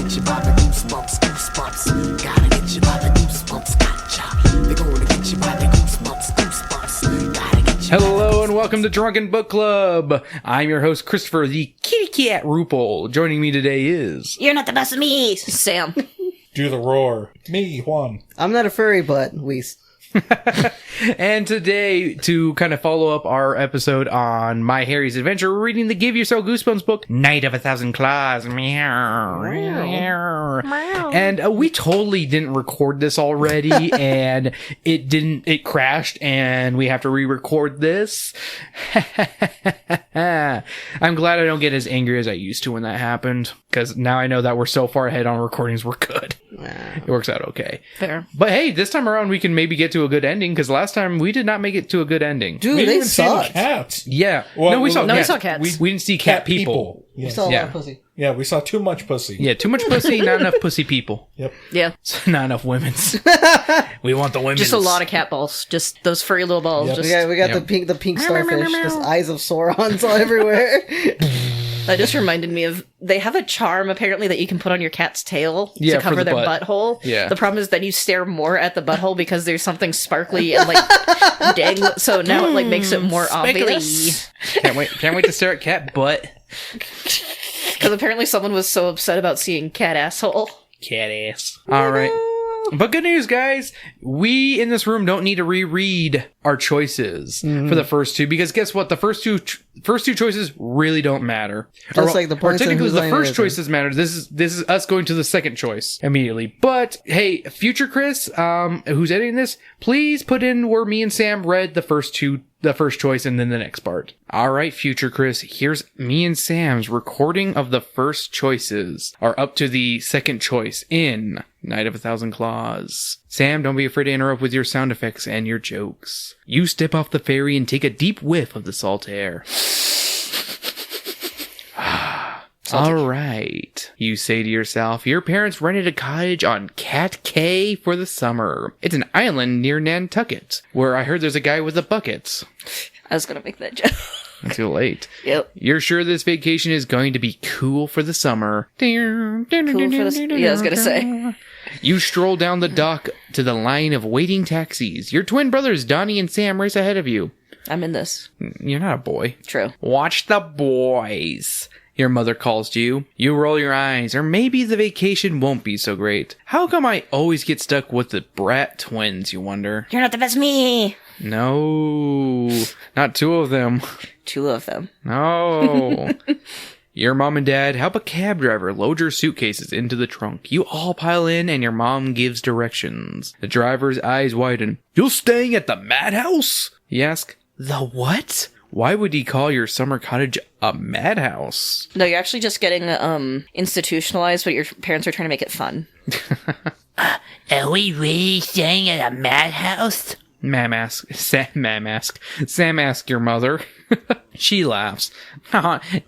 get you by the goosebumps, goosebumps. Gotta get you by the goosebumps, gotcha. They're gonna get you by the goosebumps, goosebumps. Gotta get you. Hello and welcome to Drunken Book Club. I'm your host, Christopher, the kitty cat Rupel. Joining me today is... You're not the best of me, Sam. Do the roar. Me, Juan. I'm not a furry, but we... And today, to kind of follow up our episode on My Harry's Adventure, we're reading the Give Yourself Goosebumps book, Night of a Thousand Claws. Meow. Meow. And we totally didn't record this already, and it crashed, and we have to re-record this. I'm glad I don't get as angry as I used to when that happened, because now I know that we're so far ahead on recordings, we're good. It works out okay. Fair. But hey, this time around we can maybe get to a good ending, because last time we did not make it to a good ending. Dude, We didn't they even see the sucked. cats. Yeah. Well, we saw cats. We didn't see cat people. We Yes. saw a lot Yeah. of pussy. Yeah, we saw too much pussy. Yeah, too much pussy, not enough pussy people. Yep. Yeah. So not enough women's. We want the women's. Just a lot of cat balls. Just those furry little balls. Yep. Just, We got Yep. the pink starfish, just eyes of Saurons all everywhere. That just reminded me of, they have a charm apparently that you can put on your cat's tail Yeah, to for cover the their butt. butthole. Yeah. The problem is that you stare more at the butthole because there's something sparkly and like dangling, so now it like makes it more obvious. Can't wait to stare at cat butt. Because apparently someone was so upset about seeing cat asshole. Cat ass. All right. But good news, guys. We in this room don't need to reread our choices for the first two, because guess what? The first two choices really don't matter. Just like the person technically who's the laying first there. choices matter. This is us going to the second choice immediately. But hey, future Chris, who's editing this, please put in where me and Sam read the first choice and then the next part. All right, future Chris, here's me and Sam's recording of the first choices, or up to the second choice in Night of a Thousand Claws. Sam, don't be afraid to interrupt with your sound effects and your jokes. You step off the ferry and take a deep whiff of the salt air. All right. You say to yourself, your parents rented a cottage on Cat Cay for the summer. It's an island near Nantucket, where I heard there's a guy with a bucket. I was gonna make that joke. Too late. Yep. You're sure this vacation is going to be cool for the summer. Cool for this. Yeah, I was gonna say. You stroll down the dock to the line of waiting taxis. Your twin brothers, Donnie and Sam, race ahead of you. I'm in this. You're not a boy. True. Watch the boys. Your mother calls to you. You roll your eyes, or maybe the vacation won't be so great. How come I always get stuck with the brat twins, you wonder? You're not the best of me. No, not two of them. Two of them. No. Your mom and dad help a cab driver load your suitcases into the trunk. You all pile in and your mom gives directions. The driver's eyes widen. You're staying at the madhouse? You ask, the what? Why would he call your summer cottage a madhouse? No, you're actually just getting institutionalized, but your parents are trying to make it fun. Are we really staying at a madhouse? Sam ask your mother. She laughs.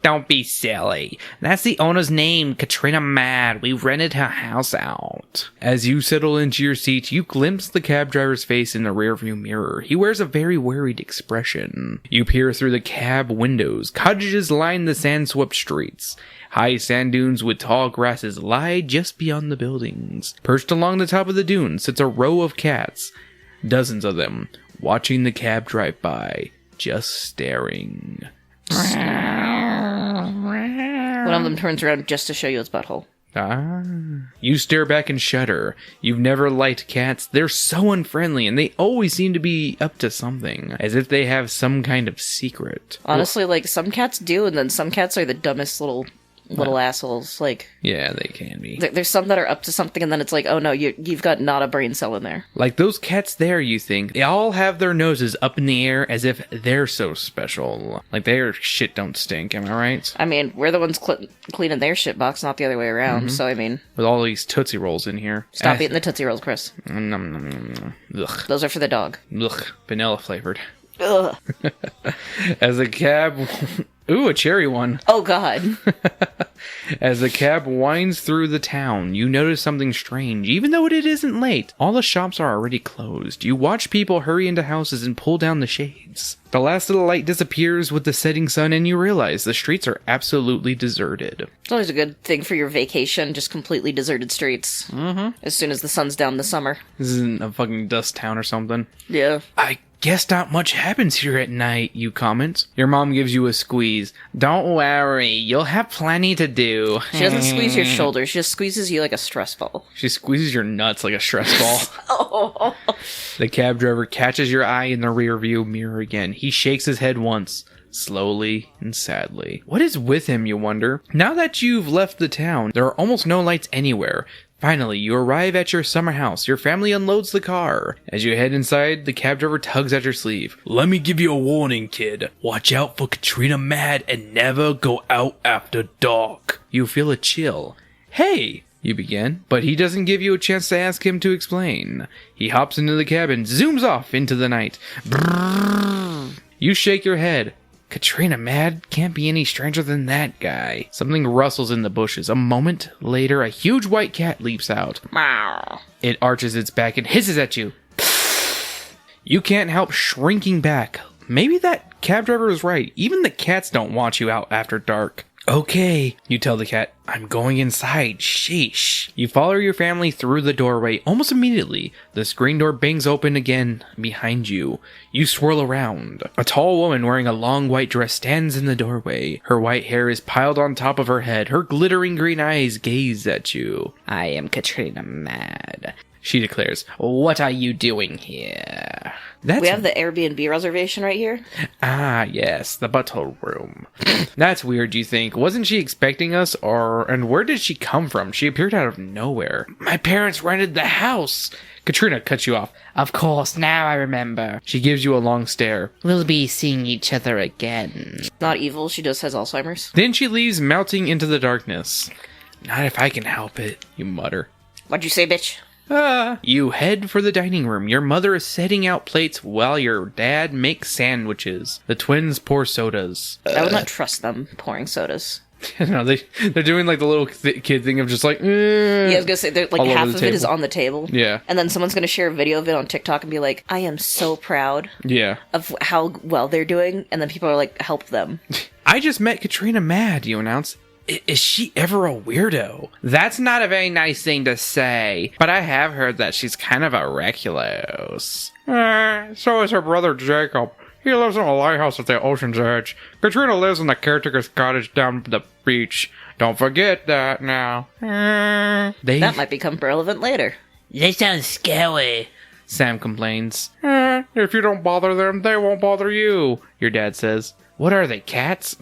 Don't be silly. That's the owner's name, Katrina Mad. We rented her house out. As you settle into your seat, you glimpse the cab driver's face in the rearview mirror. He wears a very worried expression. You peer through the cab windows. Cottages line the sand-swept streets. High sand dunes with tall grasses lie just beyond the buildings. Perched along the top of the dunes sits a row of cats. Dozens of them, watching the cab drive by, just staring. One of them turns around just to show you its butthole. Ah. You stare back and shudder. You've never liked cats. They're so unfriendly, and they always seem to be up to something, as if they have some kind of secret. Honestly, like, some cats do, and then some cats are the dumbest little assholes. Like, Yeah, they can be. there's some that are up to something, and then it's like, oh no, you've got not a brain cell in there. Like those cats there, you think. They all have their noses up in the air as if they're so special. Like their shit don't stink, am I right? I mean, we're the ones cleaning their shit box, not the other way around, so I mean, With all these Tootsie Rolls in here. stop eating the Tootsie Rolls, Chris. Nom, nom, nom, nom. Ugh. Those are for the dog. Ugh. Vanilla flavored. Ugh. As the cab Ooh, a cherry one. Oh, God. As the cab winds through the town, you notice something strange. Even though it isn't late, all the shops are already closed. You watch people hurry into houses and pull down the shades. The last of the light disappears with the setting sun, and you realize the streets are absolutely deserted. It's always a good thing for your vacation, just completely deserted streets. Mm-hmm. As soon as the sun's down this summer. This isn't a fucking dust town or something. Yeah. I guess not much happens here at night, you comment. Your mom gives you a squeeze. Don't worry, you'll have plenty to do. She doesn't squeeze your shoulder. She just squeezes you like a stress ball. She squeezes your nuts like a stress ball. Oh. The cab driver catches your eye in the rearview mirror again. He shakes his head once, slowly and sadly. What is with him, you wonder? Now that you've left the town, there are almost no lights anywhere. Finally, you arrive at your summer house. Your family unloads the car. As you head inside, the cab driver tugs at your sleeve. Let me give you a warning, kid. Watch out for Katrina Mad and never go out after dark. You feel a chill. Hey, you begin, but he doesn't give you a chance to ask him to explain. He hops into the cab and zooms off into the night. Brrr. You shake your head. Katrina Mad can't be any stranger than that guy. Something rustles in the bushes. A moment later, a huge white cat leaps out. Meow. It arches its back and hisses at you. You can't help shrinking back. Maybe that cab driver was right. Even the cats don't want you out after dark. Okay, you tell the cat, I'm going inside. Sheesh. You follow your family through the doorway. Almost immediately, the screen door bangs open again behind you. You swirl around. A tall woman wearing a long white dress stands in the doorway. Her white hair is piled on top of her head. Her glittering green eyes gaze at you. I am Katrina Mad, she declares. What are you doing here? We have the Airbnb reservation right here. Ah, yes, the butthole room. That's weird, you think. Wasn't she expecting us, and where did she come from? She appeared out of nowhere. My parents rented the house. Katrina cuts you off. Of course, now I remember. She gives you a long stare. We'll be seeing each other again. Not evil, she just has Alzheimer's. Then she leaves, melting into the darkness. Not if I can help it, you mutter. What'd you say, bitch? You head for the dining room. Your mother is setting out plates while your dad makes sandwiches. The twins pour sodas. I would not trust them pouring sodas. No, they're doing like the little kid thing of just like, Yeah, I was gonna say, like half of it table. is on the table. Yeah. And then someone's gonna share a video of it on TikTok and be like, I am so proud Yeah. of how well they're doing. And then people are like, help them. I just met Katrina Mad, you announce. Is she ever a weirdo? That's not a very nice thing to say, but I have heard that she's kind of a recluse. So is her brother Jacob. He lives in a lighthouse at the ocean's edge. Katrina lives in the caretaker's cottage down the beach. Don't forget that now. That might become relevant later. That sounds scary. Sam complains. If you don't bother them, they won't bother you, your dad says. What are they, cats?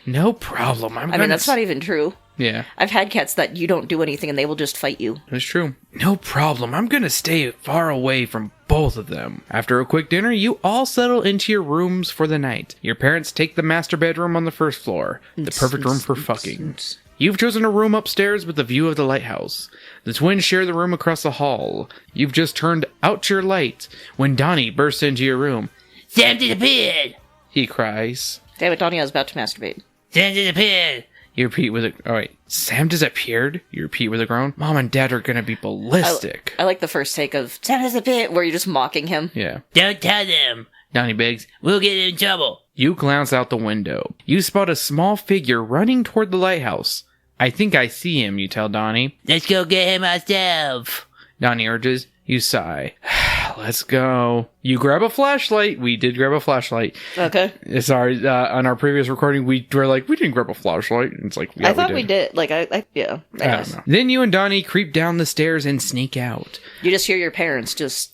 No problem. I mean, that's not even true. Yeah. I've had cats that you don't do anything and they will just fight you. That's true. No problem. I'm gonna stay far away from both of them. After a quick dinner, you all settle into your rooms for the night. Your parents take the master bedroom on the first floor. The perfect room for fucking. You've chosen a room upstairs with a view of the lighthouse. The twins share the room across the hall. You've just turned out your light when Donnie bursts into your room. Sam disappeared! He cries. Damn it, Donnie, I was about to masturbate. Sam disappeared! You repeat with a... Oh, wait. Sam disappeared? You repeat with a groan? Mom and Dad are gonna be ballistic. I like the first take of Sam disappeared, where you're just mocking him. Yeah. Don't tell them! Donnie begs. We'll get in trouble. You glance out the window. You spot a small figure running toward the lighthouse. I think I see him, you tell Donnie. Let's go get him ourselves. Donnie urges. You sigh. Let's go. You grab a flashlight. We did grab a flashlight. Okay. Sorry, on our previous recording, we were like, we didn't grab a flashlight. It's like, yeah, I thought we did. Like, yeah. I don't know. Then you and Donnie creep down the stairs and sneak out. You just hear your parents just...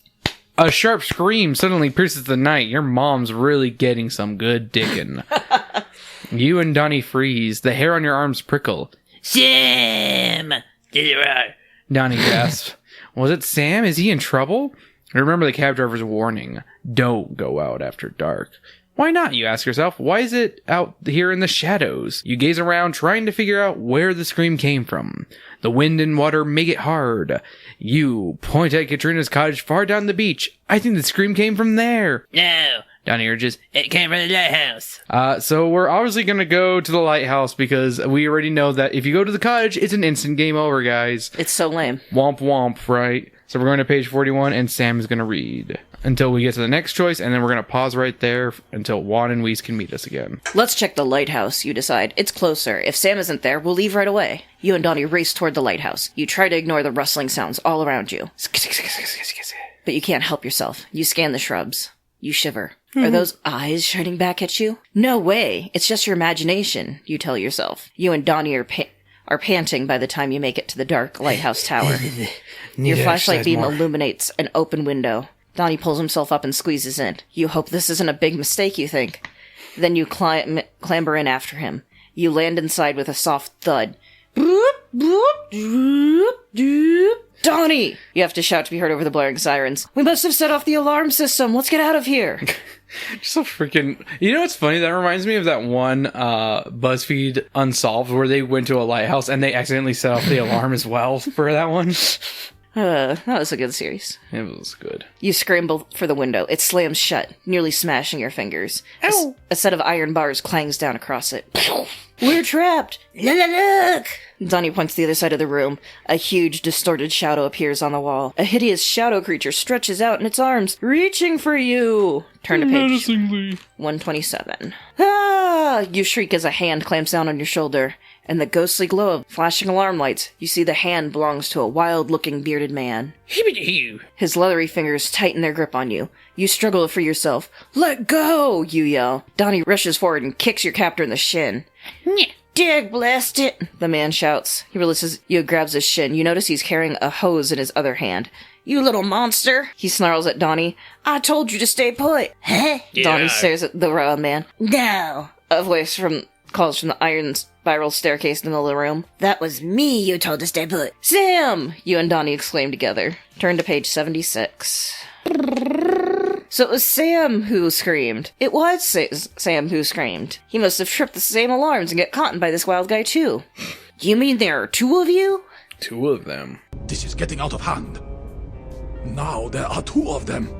A sharp scream suddenly pierces the night. Your mom's really getting some good dickin'. You and Donnie freeze. The hair on your arms prickle. Sam! Did it right. Donnie gasps. Was it Sam? Is he in trouble? Remember the cab driver's warning. Don't go out after dark. Why not, you ask yourself? Why is it out here in the shadows? You gaze around, trying to figure out where the scream came from. The wind and water make it hard. You point at Katrina's cottage far down the beach. I think the scream came from there. No, Donnie urges. It came from the lighthouse. So we're obviously going to go to the lighthouse because we already know that if you go to the cottage, it's an instant game over, guys. It's so lame. Womp womp, right? So we're going to page 41, and Sam is going to read until we get to the next choice, and then we're going to pause right there until Juan and Weiss can meet us again. Let's check the lighthouse, you decide. It's closer. If Sam isn't there, we'll leave right away. You and Donnie race toward the lighthouse. You try to ignore the rustling sounds all around you. But you can't help yourself. You scan the shrubs. You shiver. Are those eyes shining back at you? No way. It's just your imagination, you tell yourself. You and Donnie are panting by the time you make it to the dark lighthouse tower. Your flashlight beam illuminates an open window. Donnie pulls himself up and squeezes in. You hope this isn't a big mistake, you think. Then you clamber in after him. You land inside with a soft thud. Boop, boop, doop, doop. Donnie! You have to shout to be heard over the blaring sirens. We must have set off the alarm system. Let's get out of here. So freaking... You know what's funny? That reminds me of that one BuzzFeed Unsolved where they went to a lighthouse and they accidentally set off the alarm as well for that one. That was a good series. It was good. You scramble for the window. It slams shut, nearly smashing your fingers. A set of iron bars clangs down across it. We're trapped! Look! Donnie points to the other side of the room. A huge, distorted shadow appears on the wall. A hideous shadow creature stretches out in its arms, reaching for you! Turn to page 127. Ah! You shriek as a hand clamps down on your shoulder. In the ghostly glow of flashing alarm lights, you see the hand belongs to a wild-looking bearded man. Hibbity-hoo. His leathery fingers tighten their grip on you. You struggle to free yourself. Let go! You yell. Donnie rushes forward and kicks your captor in the shin. Dig blast it! The man shouts. He releases you and grabs his shin. You notice he's carrying a hose in his other hand. You little monster! He snarls at Donnie. I told you to stay put! Huh? Donnie stares at the raw man. No. A voice calls from the iron spiral staircase in the middle of the room. That was me you told to stay put. Sam! You and Donnie exclaim together. Turn to page 76. So it was Sam who screamed. It was Sam who screamed. He must have tripped the same alarms and get caught by this wild guy too. You mean there are two of you? Two of them. This is getting out of hand. Now there are two of them.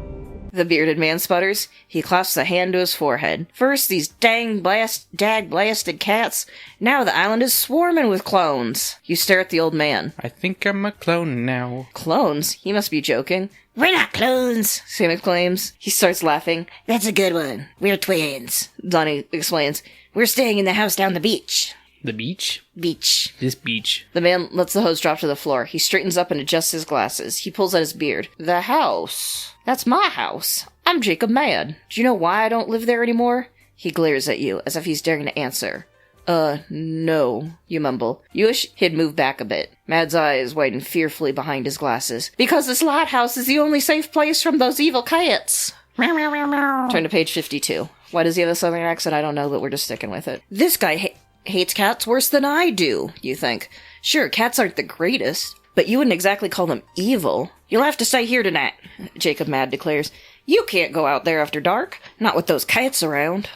The bearded man sputters. He clasps a hand to his forehead. First these dag-blasted cats. Now the island is swarming with clones. You stare at the old man. I think I'm a clone now. Clones? He must be joking. We're not clones. Sam exclaims. He starts laughing. That's a good one. We're twins. Donnie explains. We're staying in the house down the beach. The beach? Beach. This beach. The man lets the hose drop to the floor. He straightens up and adjusts his glasses. He pulls out his beard. The house. That's my house. I'm Jacob Mad. Do you know why I don't live there anymore? He glares at you, as if he's daring to answer. No, you mumble. You wish he'd moved back a bit. Mad's eyes widen fearfully behind his glasses. Because this lighthouse is the only safe place from those evil cats. Turn to page 52. Why does he have a southern accent? I don't know, but we're just sticking with it. This guy hates cats worse than I do, you think. Sure, cats aren't the greatest, but you wouldn't exactly call them evil. You'll have to stay here tonight, Jacob Mad declares. You can't go out there after dark. Not with those cats around.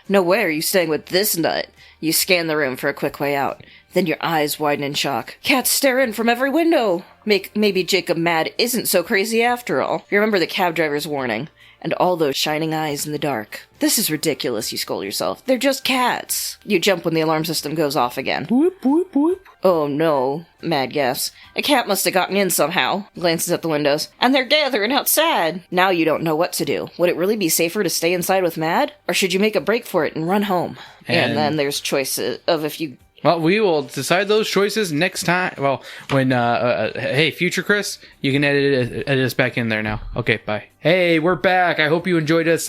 No way are you staying with this nut. You scan the room for a quick way out. Then your eyes widen in shock. Cats stare in from every window. Maybe Jacob Mad isn't so crazy after all. You remember the cab driver's warning. And all those shining eyes in the dark. This is ridiculous, you scold yourself. They're just cats. You jump when the alarm system goes off again. Boop, boop, boop. Oh no, Mad gasps. A cat must have gotten in somehow. Glances at the windows. And they're gathering outside. Now you don't know what to do. Would it really be safer to stay inside with Mad? Or should you make a break for it and run home? And then there's choices of if you... Well, we will decide those choices next time. Well, when, hey, future Chris, you can edit us back in there now. Okay, bye. Hey, we're back. I hope you enjoyed us,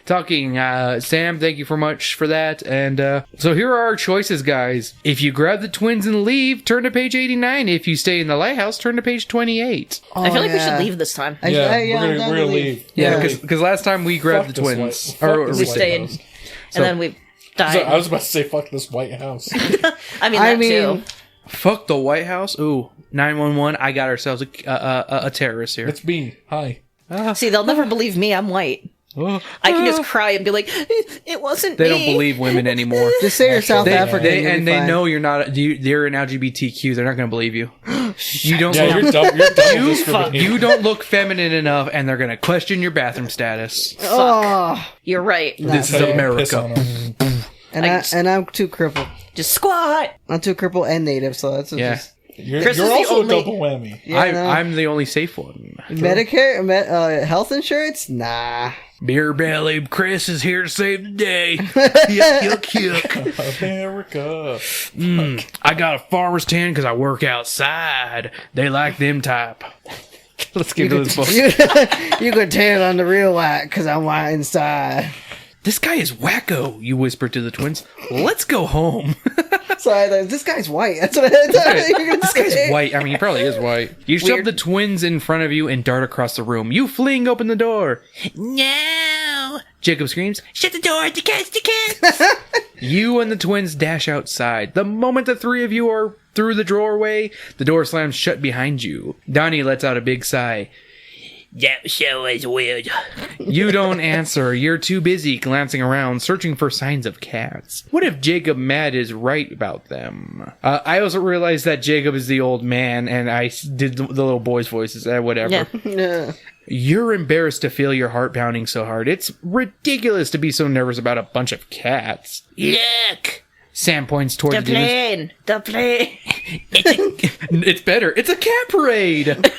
talking. Sam, thank you much for that. And, so here are our choices, guys. If you grab the twins and leave, turn to page 89. If you stay in the lighthouse, turn to page 28. I feel like we should leave this time. We're gonna leave. Yeah, because last time we grabbed the twins. We stayed, and then we died. So I was about to say, fuck this White House. I mean, too. Fuck the White House. Ooh, 911. I got ourselves a terrorist here. It's me. Hi. See, they'll never believe me. I'm white. I can just cry and be like, it wasn't They me. don't believe women anymore. Just say you're South African. They know you're not. You're an LGBTQ. They're not going to believe you. You don't. Yeah, you're dumb. You're dumb. You don't look feminine enough, and they're going to question your bathroom status. Oh, You're right. This is America. and I'm too crippled. Just squat. I'm too crippled and native, so that's Yeah. just You're Chris is the also only- a double whammy. I'm the only safe one. Medicare, health insurance. Nah. Beer belly Chris is here to save the day. Yuck, yuck, yuck. America. I got a farmer's tan because I work outside. They like them type. Let's get to this book. You could tan on the real white because I'm white inside. This guy is wacko, you whisper to the twins. Let's go home. Sorry, this guy's white. That's what I thought you were going to This guy's say. white. I mean, he probably is white. You shove Weird. the twins in front of you and dart across the room. You fling open the door. No! Jacob screams, Shut the door! The cats! You and the twins dash outside. The moment the three of you are through the doorway, the door slams shut behind you. Donnie lets out a big sigh. That show was weird. You don't answer. You're too busy glancing around, searching for signs of cats. What if Jacob Mad is right about them? I also realized that Jacob is the old man, and I did the little boy's voices. Whatever. Yeah. Yeah. You're embarrassed to feel your heart pounding so hard. It's ridiculous to be so nervous about a bunch of cats. Look! Sam points toward The the dunes. plane. The plane. It's better. It's a cat parade.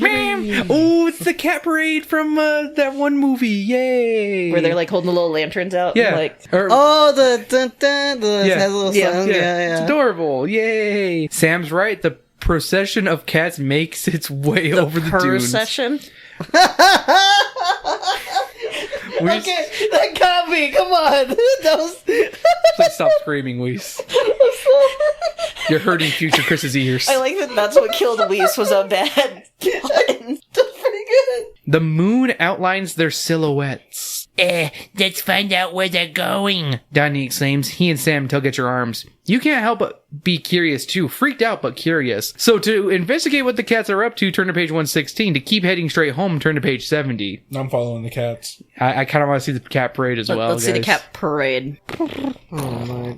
Oh, it's the cat parade from that one movie. Yay! Where they're like holding the little lanterns out. yeah, And, like, Oh, the dun dun, Yeah. has a little Yeah. sound. yeah, Yeah, it's yeah. adorable. Yay! Sam's right. The procession of cats makes its way over the dunes. procession. Okay, that got me. Come on. That was. Please stop screaming, Weiss. You're hurting future Chris's ears. I like that that's what killed Weiss was a bad pun. That's pretty good. The moon outlines their silhouettes. Let's find out where they're going. Donnie exclaims. He and Sam tug at your arms. You can't help but be curious too. Freaked out but curious. So to investigate what the cats are up to, turn to page 116. To keep heading straight home, turn to page 70. I'm following the cats. I kind of want to see the cat parade as well, Let's see the guys. cat parade. Oh my.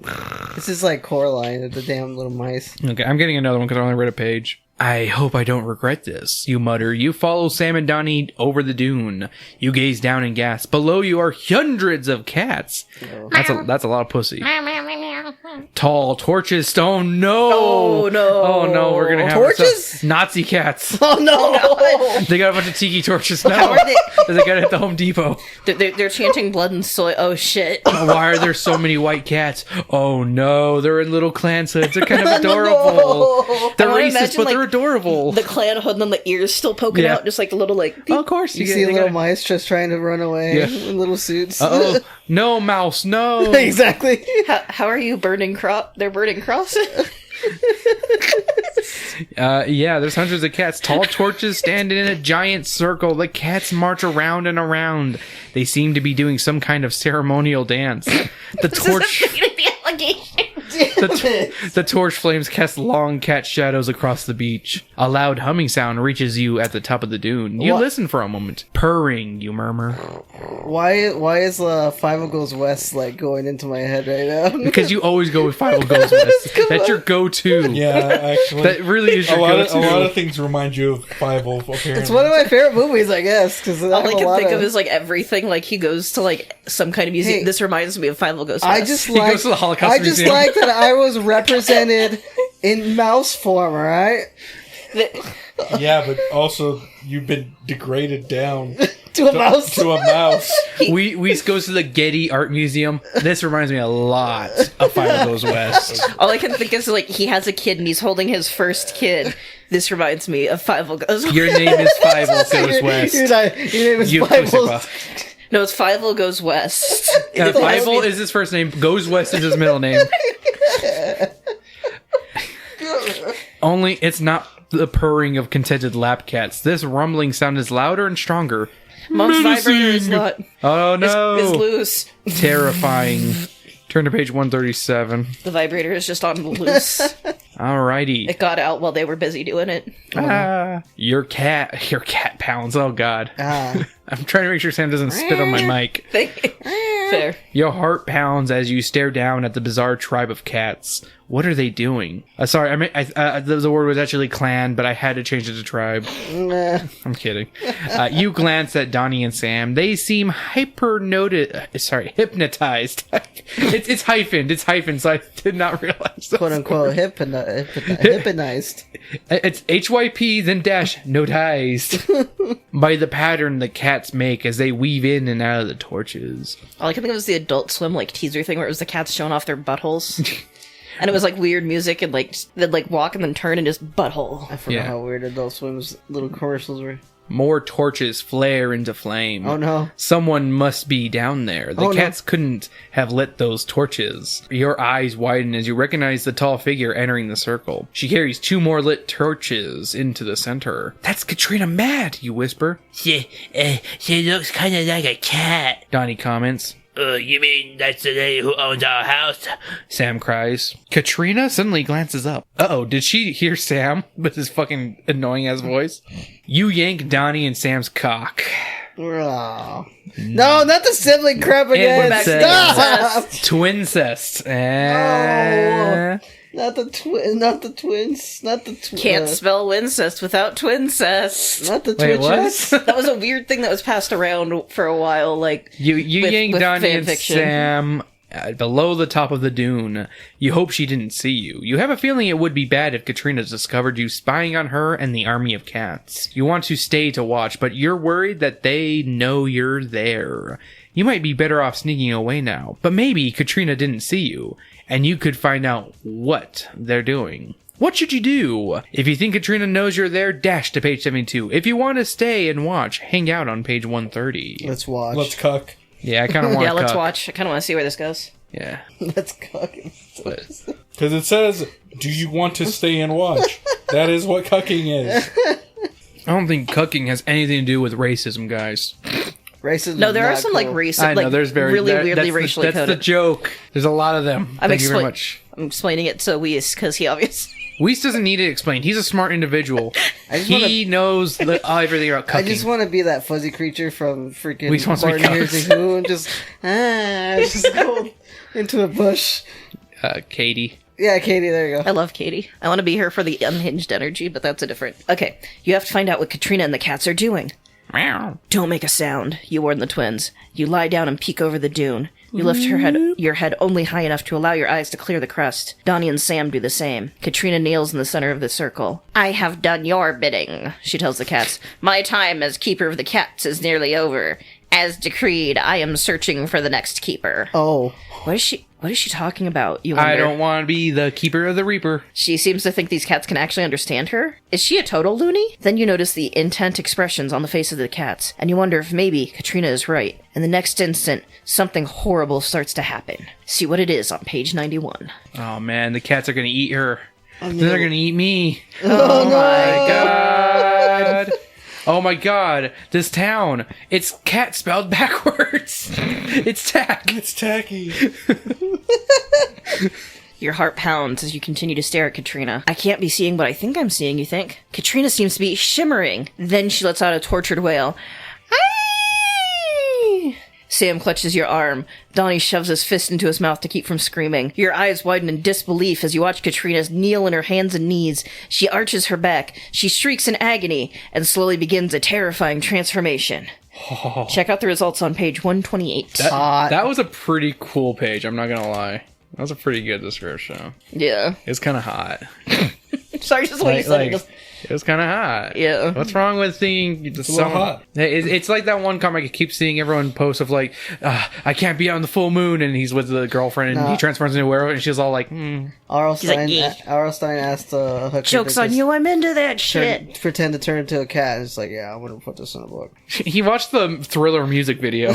This is like Coraline, the damn little mice. Okay, I'm getting another one because I only read a page. I hope I don't regret this, you mutter. You follow Sam and Donnie over the dune. You gaze down and gasp. Below you are hundreds of cats. That's a lot of pussy. Tall torches. Oh no! Oh, no. Oh no! We're gonna have Torches? ourselves Nazi cats. Oh no! They got a bunch of tiki torches now. How are they? They got it at the Home Depot. They're chanting blood and soy. Oh shit. Why are there so many white cats? Oh no! They're in little clan hoods. They're kind of adorable. They're I wanna racist, imagine, but they're like, adorable. The clan hood and then the ears still poking Yeah. out, just like the little like. Oh, of course, You see they little gotta- mice just trying to run away Yeah. in little suits. Uh-oh. No, mouse, no. Exactly. How are you burning crop? They're burning cross. Yeah, there's hundreds of cats. Tall torches stand in a giant circle. The cats march around and around. They seem to be doing some kind of ceremonial dance. The torch... the allegation. The torch flames cast long cat shadows across the beach. A loud humming sound reaches you at the top of the dune. You What? listen for a moment. Purring, you murmur. Why is Five Goes West like going into my head right now? Because you always go with Five Goes West. That's your go-to. Yeah, actually. That really is a your lot go-to. of things remind you of Bible, apparently. It's one of my favorite movies, I guess, because All I can think of is like everything. Like he goes to like some kind of museum. Hey, This reminds me of Five Ghost. I just He like goes to the Holocaust I just Museum. like that I was represented in mouse form, alright? Yeah, but also you've been degraded down To a mouse. to a mouse. We goes to the Getty Art Museum. This reminds me a lot of Five Goes West. All I can think is like he has a kid and he's holding his first kid. This reminds me of Five Ghost. Your name is Five Goes West. Your name is You Bible. pussy. No, it's Five Goes West. Five is his first name. Goes West is his middle name. Only it's not the purring of contented lap cats. This rumbling sound is louder and stronger. Mom's vibrator is not. Oh Is no! loose. Terrifying. Turn to page 137. The vibrator is just on loose. Alrighty. It got out while they were busy doing it. Your cat pounds. Oh god. I'm trying to make sure Sam doesn't spit on my mic. Fair. Your heart pounds as you stare down at the bizarre tribe of cats. What are they doing? Sorry, the word was actually clan, but I had to change it to tribe. Nah. I'm kidding. You glance at Donnie and Sam. They seem hypnotized. It's hyphened, so I did not realize. Quote unquote hypnotized. It's HYP then dash notized by the pattern the cats make as they weave in and out of the torches. All I can think of is the Adult Swim like teaser thing where it was the cats showing off their buttholes. And it was like weird music and like they'd like walk and then turn and just butthole. I forgot how weird Adult Swim's little commercials were. More torches flare into flame. Oh no. Someone must be down there. The cats couldn't have lit those torches. Your eyes widen as you recognize the tall figure entering the circle. She carries 2 more lit torches into the center. That's Katrina Mad, you whisper. She looks kind of like a cat. Donnie comments. You mean that's the lady who owns our house? Sam cries. Katrina suddenly glances up. Uh-oh, did she hear Sam with his fucking annoying-ass voice? You yank Donnie and Sam's cock. Oh. No, not the sibling crap again. Stop! Twincest. Not the twins. Can't spell Wincest without Twincest. Not the Wait, twitches. what? That was a weird thing that was passed around for a while. Like You with yank Donnie and fanfiction. Sam below the top of the dune. You hope she didn't see you. You have a feeling it would be bad if Katrina discovered you spying on her and the army of cats. You want to stay to watch, but you're worried that they know you're there. You might be better off sneaking away now, but maybe Katrina didn't see you, and you could find out what they're doing. What should you do? If you think Katrina knows you're there, dash to page 72. If you want to stay and watch, hang out on page 130. Let's watch. Let's cuck. Yeah, I kind of want Yeah, to let's watch. I kind of want to see where this goes. Yeah. Let's cook. Because it says, do you want to stay and watch? That is what cucking is. I don't think cucking has anything to do with racism, guys. Racism. No, there are not some like cool. racist, I know, like there's very really that- weirdly that's racially the, That's coded. the joke. There's a lot of them. Thank you very much. I'm explaining it to Weiss because he obviously. Weiss doesn't need it explained. He's a smart indivial. He knows everything about cucking. I just want to be that fuzzy creature from freaking We just want to be Martin Hears the Who and just go into a bush. Katie. Yeah, Katie, there you go. I love Katie. I want to be her for the unhinged energy, but that's a different. Okay, you have to find out what Katrina and the cats are doing. Meow. Don't make a sound, you warn the twins. You lie down and peek over the dune. You lift your head only high enough to allow your eyes to clear the crust. Donnie and Sam do the same. Katrina kneels in the center of the circle. I have done your bidding, she tells the cats. My time as keeper of the cats is nearly over. As decreed, I am searching for the next keeper. Oh. What is she talking about? You wonder. I don't want to be the keeper of the reaper. She seems to think these cats can actually understand her. Is she a total loony? Then you notice the intent expressions on the faces of the cats, and you wonder if maybe Katrina is right. In the next instant, something horrible starts to happen. See what it is on page 91. Oh man, the cats are gonna eat her. They're gonna eat me. Oh, no. My god. Oh my god, this town. It's cat spelled backwards. It's tack. It's tacky. Your heart pounds as you continue to stare at Katrina. I can't be seeing what I think I'm seeing, you think? Katrina seems to be shimmering. Then she lets out a tortured wail. Aye! Sam clutches your arm. Donnie shoves his fist into his mouth to keep from screaming. Your eyes widen in disbelief as you watch Katrina kneel on her hands and knees. She arches her back. She shrieks in agony and slowly begins a terrifying transformation. Oh. Check out the results on page 128. That was a pretty cool page, I'm not gonna lie. That was a pretty good description. Yeah. It's kind of hot. Sorry, just what you said. It was kind of hot. Yeah. What's wrong with thinking It's a little hot. It's like that one comic I keep seeing everyone post of like, I can't be on the full moon, and he's with the girlfriend, and he transforms into a werewolf, and she's all like, R.L. Stein, "Yeah." R.L. Stein asked Hooker Joke's to on you, I'm into that shit. pretend to turn into a cat. It's like, yeah, I'm going to put this in a book. He watched the Thriller music video.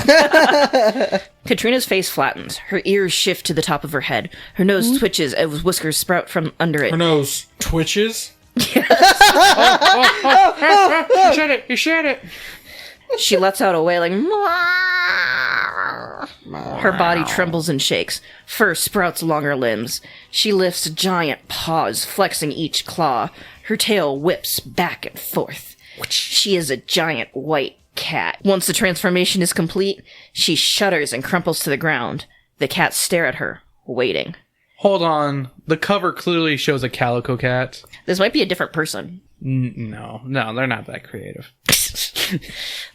Katrina's face flattens. Her ears shift to the top of her head. Her nose twitches as whiskers sprout from under it. Her nose twitches. You said it. She lets out a wailing. Her body trembles and shakes. Fur sprouts along her limbs. She lifts giant paws, flexing each claw. Her tail whips back and forth. She is a giant white cat. Once the transformation is complete, she shudders and crumples to the ground. The cats stare at her, waiting. Hold on. The cover clearly shows a calico cat. This might be a different person. No, they're not that creative.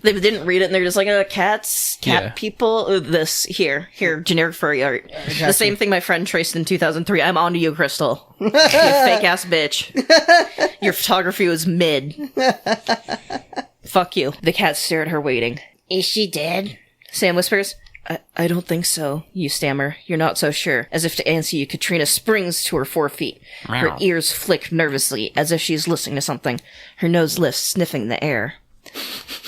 They didn't read it and they're just like, cat Yeah. people, this, here, generic furry art. The same thing my friend traced in 2003. I'm onto you, Crystal. You fake ass bitch. Your photography was mid. Fuck you. The cats stare at her waiting. Is she dead? Sam whispers, I don't think so, you stammer. You're not so sure. As if to answer you, Katrina springs to her 4 feet. Her ears flick nervously, as if she's listening to something. Her nose lifts, sniffing the air.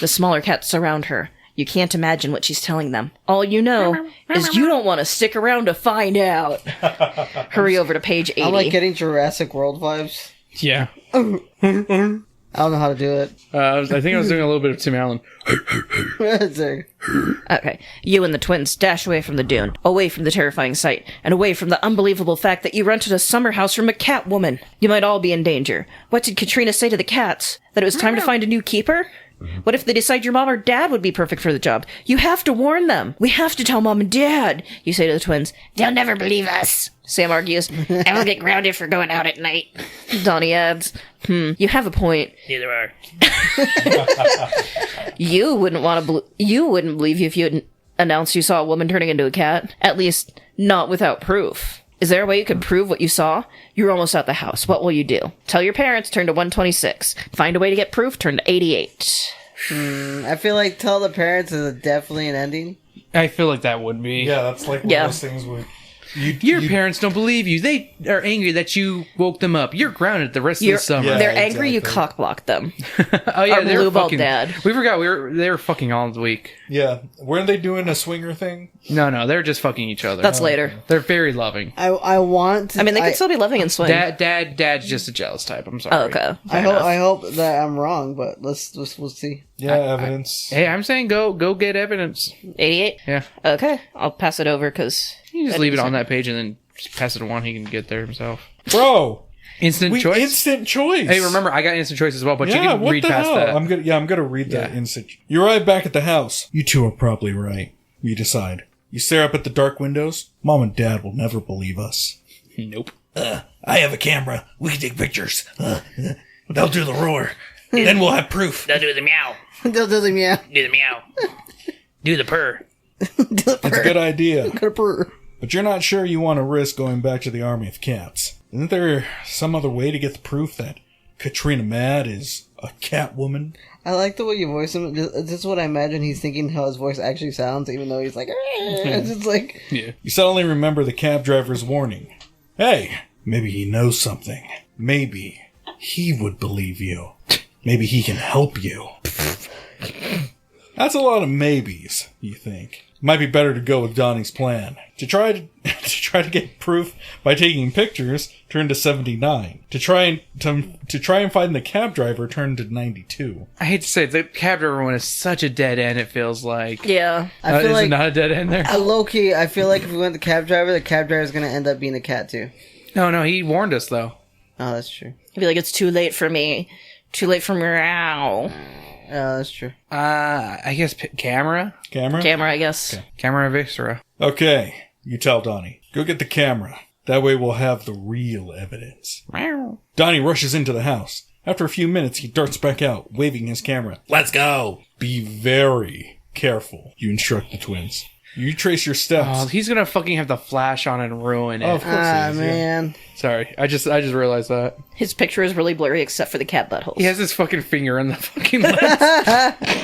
The smaller cats surround her. You can't imagine what she's telling them. All you know is you don't want to stick around to find out. Hurry over to page 80. I'm like getting Jurassic World vibes. Yeah. I don't know how to do it. I think I was doing a little bit of Tim Allen. There. Okay. You and the twins dash away from the dune, away from the terrifying sight, and away from the unbelievable fact that you rented a summer house from a cat woman. You might all be in danger. What did Katrina say to the cats? That it was time to find a new keeper? What if they decide your mom or dad would be perfect for the job? You have to warn them. We have to tell mom and dad, you say to the twins. They'll never believe us. Sam argues. And we'll get grounded for going out at night. Donnie adds, you have a point. Neither are. You wouldn't believe you if you had announced you saw a woman turning into a cat. At least, not without proof. Is there a way you could prove what you saw? You're almost at the house. What will you do? Tell your parents, turn to 126. Find a way to get proof, turn to 88. I feel like tell the parents is definitely an ending. I feel like that would be. Yeah, that's like one of those things where Your parents don't believe you. They are angry that you woke them up. You're grounded the rest of the summer. Yeah. They're angry you cockblocked them. Oh yeah, Our they were blue ball fucking. dad. We forgot they were fucking all week. Yeah, weren't they doing a swinger thing? No, they're just fucking each other. That's later. They're very loving. I want to. I mean, they could still be loving and swing. Dad's just a jealous type. I'm sorry. Oh, okay. I hope that I'm wrong, but we'll see. Yeah, evidence. Hey, I'm saying go get evidence. 88? Yeah, Okay. I'll pass it over because... you just leave it on that page and then just pass it to Juan. He can get there himself. Bro, Instant choice. instant choice. Hey, remember I got instant choice as well, but you Yeah, can what read the past hell? that. I'm gonna read that Yeah. instant. You arrive back at the house. You two are probably right. You decide. You stare up at the dark windows. Mom and Dad will never believe us. Nope. I have a camera. We can take pictures. They'll do the roar. Then we'll have proof. They'll do the meow. They'll do the meow. Do the meow. Do the purr. It's a good idea. Purr. But you're not sure you want to risk going back to the army of cats. Isn't there some other way to get the proof that Katrina Mad is a cat woman? I like the way you voice him. This is what I imagine he's thinking how his voice actually sounds, even though he's like, it's just like, Yeah. You suddenly remember the cab driver's warning. Hey, maybe he knows something. Maybe he would believe you. Maybe he can help you. That's a lot of maybes, you think. Might be better to go with Donnie's plan. To try to get proof by taking pictures, turn to 79. To try and find the cab driver, turn to 92. I hate to say it, the cab driver one is such a dead end. It feels like. Yeah. I feel is like, it not a dead end there? low key, I feel like if we went the cab driver is going to end up being a cat too. No, he warned us though. Oh, that's true. He'd be like, it's too late for me. Too late for meow. Oh, that's true. I guess Camera? Camera, I guess. camera viscera. Okay, you tell Donnie. Go get the camera. That way we'll have the real evidence. Donnie rushes into the house. After a few minutes, he darts back out, waving his camera. Let's go. Be very careful, you instruct the twins. You trace your Oh, steps. he's gonna fucking have the flash on and ruin it. Oh, of course he is, yeah. Man. Sorry, I just realized that His picture is really blurry except for the cat buttholes. he has his fucking finger in the fucking lens.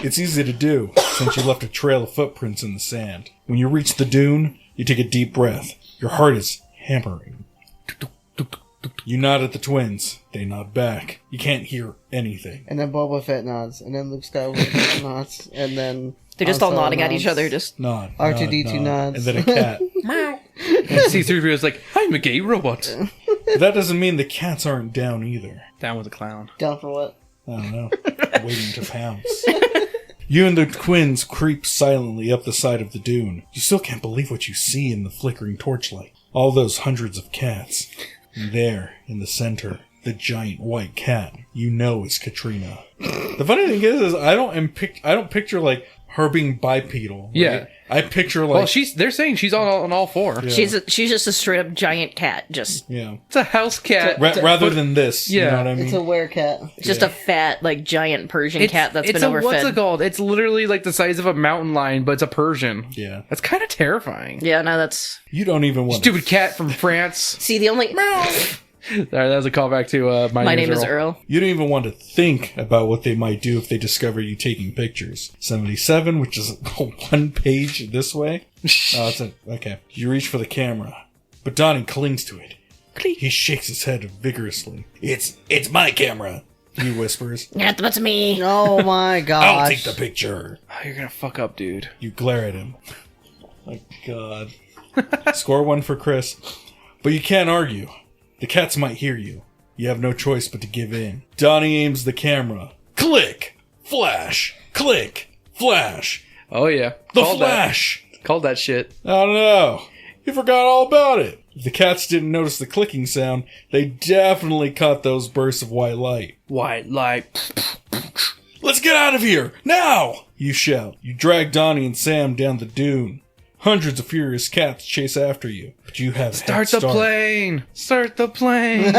It's easy to do, since you left a trail of footprints in the sand. When you reach the dune, you take a deep breath. Your heart is hammering. You nod at the twins. They nod back. You can't hear anything. And then Boba Fett nods. And then Luke Skywalker nods. And then... They're just all Han Solo nodding at nods. each other, just... Nod. R2-D2 nod, nods. And then a cat. And C-3PO is like, I'm a gay robot. But that doesn't mean the cats aren't down either. Down with the clown. Down for what? I don't know. Waiting to pounce. You and the twins creep silently up the side of the dune. You still can't believe what you see in the flickering torchlight. All those hundreds of cats. And there, in the center, the giant white cat. you know it's Katrina. The funny thing is I don't picture like her being bipedal. Right? Yeah. I picture like they're saying she's on all four. Yeah. She's just a straight up giant cat. Just yeah. It's a house cat. Rather than this. Yeah. You know what I mean? It's a werecat. just a fat, like, giant Persian cat that's been overfed. What's it called? It's literally like the size of a mountain lion, but it's a Persian. Yeah. That's kind of terrifying. Yeah, no, that's... You don't even want Stupid cat from France. See, the only... Sorry, that was a callback to My Name is Earl. You don't even want to think about what they might do if they discover you taking pictures. 77, which is one page this way. Okay. You reach for the camera, but Donnie clings to it. He shakes his head vigorously. It's my camera. He whispers. That's me. Oh my gosh. I'll take the picture. Oh, you're gonna fuck up, dude. You glare at him. My God. Score 1 for Chris. But you can't argue. The cats might hear you. You have no choice but to give in. Donnie aims the camera. Click, flash, click, flash. Oh yeah, The flash. Called that shit. Oh no! You forgot all about it! If the cats didn't notice the clicking sound, they definitely caught those bursts of white light. White light. Let's get out of here now. You shout. You drag Donnie and Sam down the dune. Hundreds of furious cats chase after you, but you have Start the plane. Start the plane.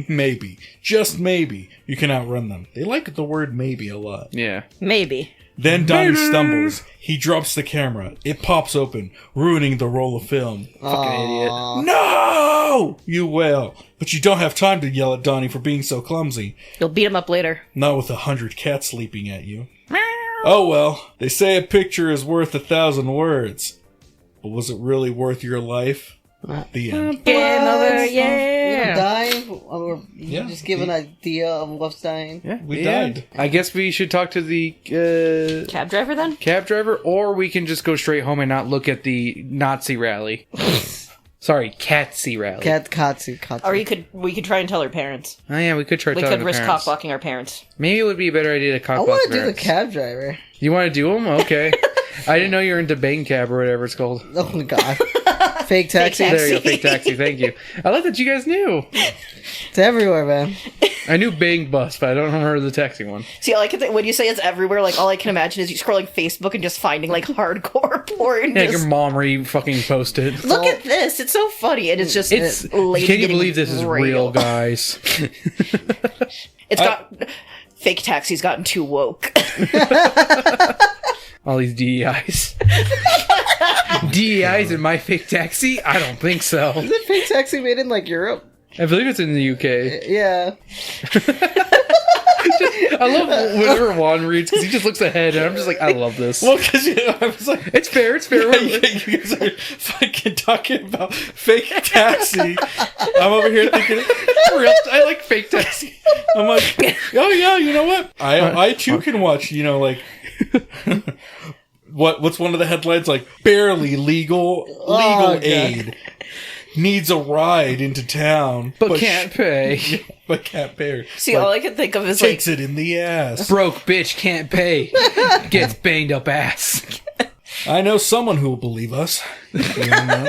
Maybe, just maybe, you can outrun them. They like the word maybe a lot. Yeah. Maybe. Then Donnie stumbles. He drops the camera. It pops open, ruining the roll of film. Fucking idiot. No! You wail. But you don't have time to yell at Donnie for being so clumsy. You'll beat him up later. Not with 100 cats leaping at you. Oh well, they say a picture is worth 1,000 words. But was it really worth your life? The end. Game over, You yeah. dying? Or you Yeah. just give an idea of what's dying? Yeah, We died. I guess we should talk to the Cab driver then? cab driver, or we can just go straight home and not look at the Nazi rally. Sorry, Catsy rally. Katsu. Or we could try and tell her parents. Oh yeah, we could try We telling could the risk parents. cockblocking our parents. Maybe it would be a better idea to I cockblock want the to do the parents. cab driver. You want to do them? Okay. I didn't know you were into Bang Cab or whatever it's called. Oh my god. Fake taxi. taxi. There you go, fake taxi. Thank you. I love that you guys knew. It's everywhere, man. I knew Bang Bus, but I don't remember the taxi one. See, I like it that when you say it's everywhere, like all I can imagine is you scrolling Facebook and just finding like hardcore porn. Yeah, just, your mom fucking posted. look at this, it's so funny, and it's just It's. lady Can you getting believe this is real, guys? It's got fake taxi's gotten too woke. All these DEIs. DEIs in my fake taxi? I don't think so. Is it fake taxi made in like Europe? I believe it's in the UK. Yeah. I love whenever Juan reads because he just looks ahead, and I'm just like, I love this. Well, because I was like, It's fair. It's fair. you guys are fucking talking about fake taxi. I'm over here thinking, Real, I like fake taxi. I'm like, oh yeah, you know what? I too can watch, like, what's one of the headlines, like, barely legal God. aid needs a ride into town, But can't pay. but can't pay. See, all I can think of is like Takes it in the ass. Broke bitch can't pay. Gets banged up ass. I know someone who will believe us. Man,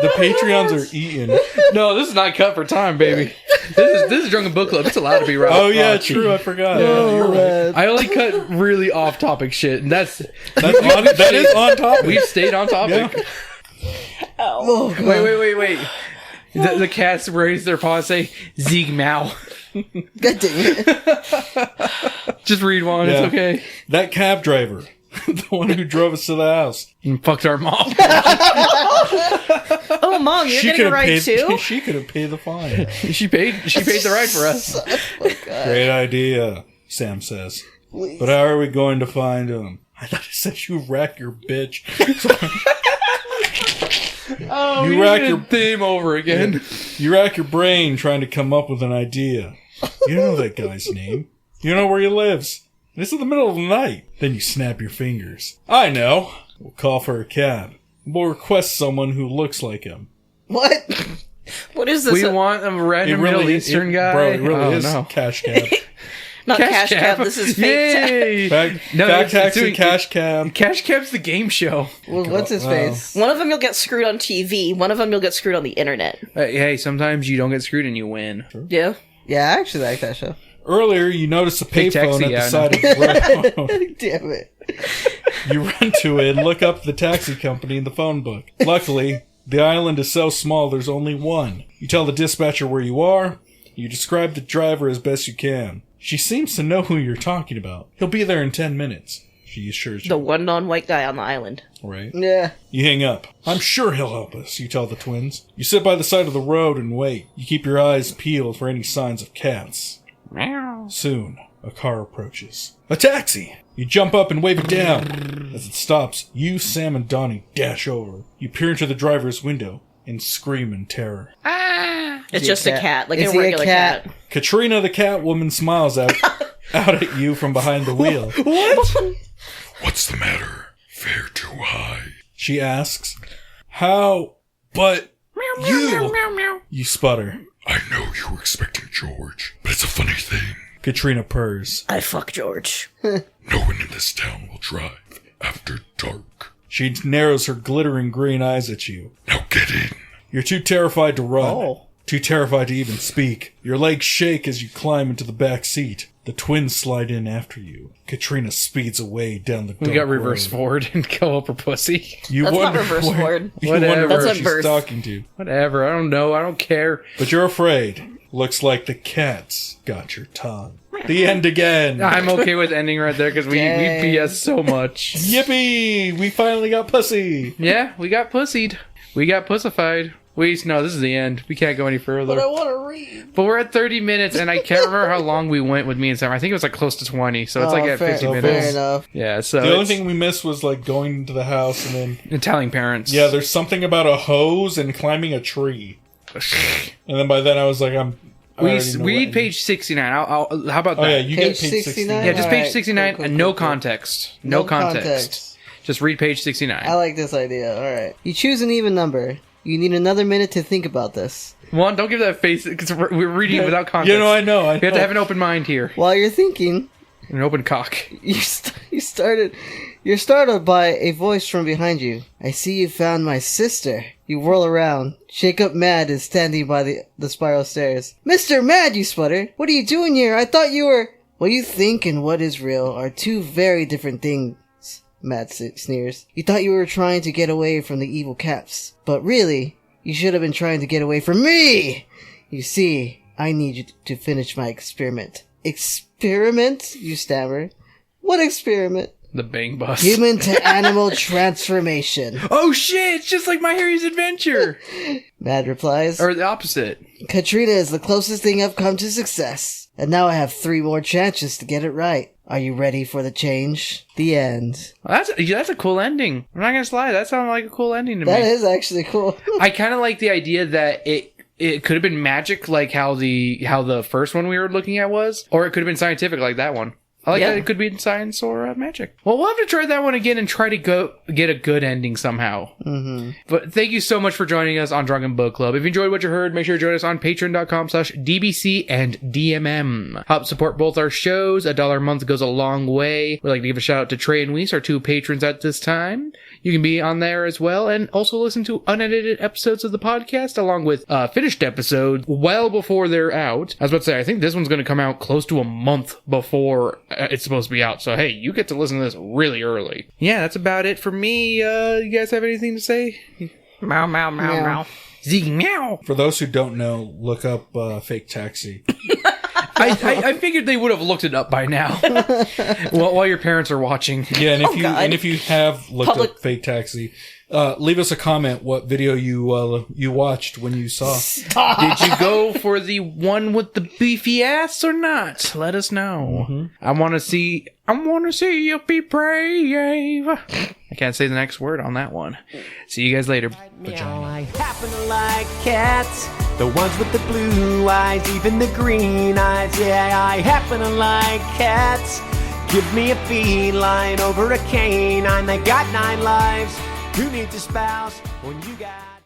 the Patreons are eating. No, this is not cut for time, baby. This is Drunken Book Club. It's allowed to be right. Oh yeah, true. I forgot. You're right. I only cut really off topic shit, and that is on topic. we've stayed on topic. Oh, God. Wait. The cats raise their paw and say Zieg Mao. God dang it. Just read one, Yeah. it's okay. That cab driver, the one who drove us to the house. And fucked our mom. oh mom, you're getting a ride paid, too? She could have paid the fine. She paid the ride for us. Great idea, Sam says. But how are we going to find him? I thought it said you rack your bitch. Oh, You you rack rack your- your theme over again. You rack your brain trying to come up with an idea. You know that guy's name. You know where he lives. It's in the middle of the night. Then you snap your fingers. I know. We'll call for a cab. We'll request someone who looks like him. What? What is this? We want a random Middle Eastern guy. Bro, it really Oh, is no. cash cab. Not cash cab. This is fake tech. Yay! Fact taxi, cash cab. Cash Cab's the game show. Well, what's his face? One of them you'll get screwed on TV. One of them you'll get screwed on the internet. Hey, sometimes you don't get screwed and you win. Yeah. Yeah, I actually like that show. Earlier, you noticed a Big payphone taxi, at the yeah, side of the road. Damn it. You run to it and look up the taxi company in the phone book. Luckily, the island is so small there's only one. You tell the dispatcher where you are. You describe the driver as best you can. She seems to know who you're talking about. He'll be there in 10 minutes. She assures you. The one non-white guy on the island. Right? Yeah. You hang up. I'm sure he'll help us, you tell the twins. You sit by the side of the road and wait. You keep your eyes peeled for any signs of cats. Meow. Soon, a car approaches. A taxi! You jump up and wave it down. As it stops, you, Sam, and Donnie dash over. You peer into the driver's window and scream in terror. It's just a cat, like Is a he a regular cat? cat. Katrina the Catwoman smiles out at you from behind the wheel. What's the matter? Fare too high. She asks, "How? But you..." You sputter. I know you were expecting George, but it's a funny thing. Katrina purrs. I fuck George. No one in this town will drive after dark. She narrows her glittering green eyes at you. Now get in. You're too terrified to run. Oh. Too terrified to even speak. Your legs shake as you climb into the back seat. The twins slide in after you. Katrina speeds away down the dark We got reverse road. forward and go up her pussy. You That's not wonder reverse where- forward. You Whatever. wonder where That's she's unversed. talking to. Whatever. I don't know. I don't care. But you're afraid. Looks like the cats got your tongue. The end again. I'm okay with ending right there because we Dang. BS so much. Yippee! We finally got pussy. Yeah, we got pussied. We got pussified. No, this is the end. We can't go any further. But I want to read. But we're at 30 minutes, and I can't remember how long we went with me and Sam. I think it was like close to 20, so it's like at 50 fair minutes. Fair enough. Yeah, so The only it's thing we missed was like going into the house and then Italian parents. yeah, there's something about a hose and climbing a tree. And then by then I was like, I already know read what- page 69. How about that? Oh yeah, you get Page page 69? 69. Yeah, just page Alright, 69 cool, and no cool, cool. context. No context. Just read page 69. I like this idea. All right. You choose an even number. You need another minute to think about this. One, don't give that face because we're reading it without context. You know, I know. We have to have an open mind here. While you're thinking, An open cock. you're startled by a voice from behind you. I see you found my sister. You whirl around. Jacob Mad is standing by the spiral stairs. Mr. Mad, you sputter. What are you doing here? I thought you were... What you think and what is real are two very different things. Mad sneers. You thought you were trying to get away from the evil caps. But really, you should have been trying to get away from me! You see, I need you to finish my experiment. Experiment? You stammer. What experiment? The bang bus. Human to animal transformation. Oh shit! It's just like My Harry's Adventure! Mad replies. Or the opposite. Katrina is the closest thing I've come to success. And now I have 3 more chances to get it right. Are you ready for the change? The end. Well, that's a cool ending. I'm not gonna lie, that sounded like a cool ending to That me. is actually cool. I kind of like the idea that it could have been magic, like how the first one we were looking at was, or it could have been scientific, like that one. I like that it could be in science or magic. Well, we'll have to try that one again and try to get a good ending somehow. Mm-hmm. But thank you so much for joining us on Drunken Book Club. If you enjoyed what you heard, make sure to join us on patreon.com/DBC and DMM. Help support both our shows. $1 a month goes a long way. We'd like to give a shout out to Trey and Weiss, our 2 patrons at this time. You can be on there as well and also listen to unedited episodes of the podcast along with finished episodes well before they're out. I was about to say, I think this one's going to come out close to a month before it's supposed to be out. So, hey, you get to listen to this really early. Yeah, that's about it for me. You guys have anything to say? Meow, meow, meow, Meow. meow. Zig, meow. For those who don't know, look up Fake Taxi. I figured they would have looked it up by now. while your parents are watching. Yeah, and if you have looked up Fake Taxi, leave us a comment what video you watched when you saw. Did you go for the one with the beefy ass or not? Let us know. Mm-hmm. I want to see you be brave. I can't say the next word on that one. See you guys later. I happen to like cats, the ones with the blue eyes, even the green eyes. Yeah, I happen to like cats. Give me a feline over a canine. They got 9 lives. Who needs a spouse when you got